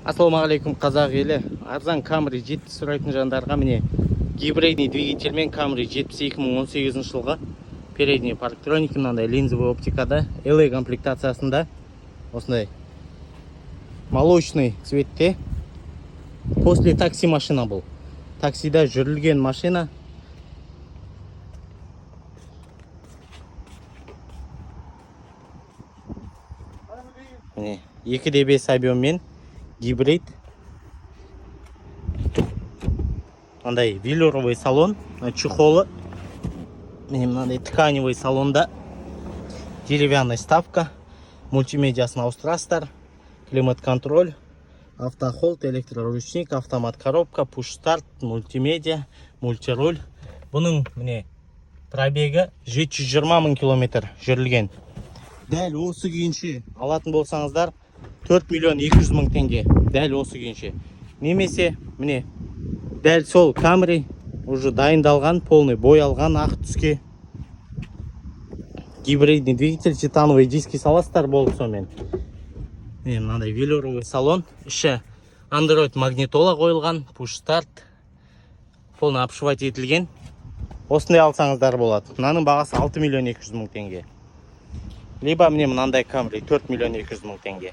Ассалаумағалейкум қазақ елі. Арзан Camry 7 сұрайтын жандарға міне гибридный двигательмен Camry 2018 жылғы передний парктроники мынандай линзовый оптикада LA комплектациясында осындай молочный цветте. После такси машина бұл. Таксида жүрілген машина. Міне 2.5 объеммен гибрид. Мынандай велюровый салон, чехолы. Мынандай тканевый салонда деревянная ставка, мультимедиасын ауыстырасыздар, климат-контроль, автохолд, электроручник, автомат коробка, пуш-старт, мультимедиа, мультируль. Бұның міне пробегі 720 000 километр жүрілген. Дәл осы күйінше алатын болсаңыздар 4 200 000 теңге. Дәл осы күйінше. Немесе міне дәл сол Camry уже дайындалған, полный боялған ақ түске. Гибридный двигатель, титановый диски саластар болып сонымен. Мынандай велюровый салон, іші Android магнитола қойылған, push-start, полный обшивать етілген. Осындай алсаңыздар болады. Мынаның бағасы 6 200 000 теңге. Либо мне мынандай Camry 4 200 000 теңге.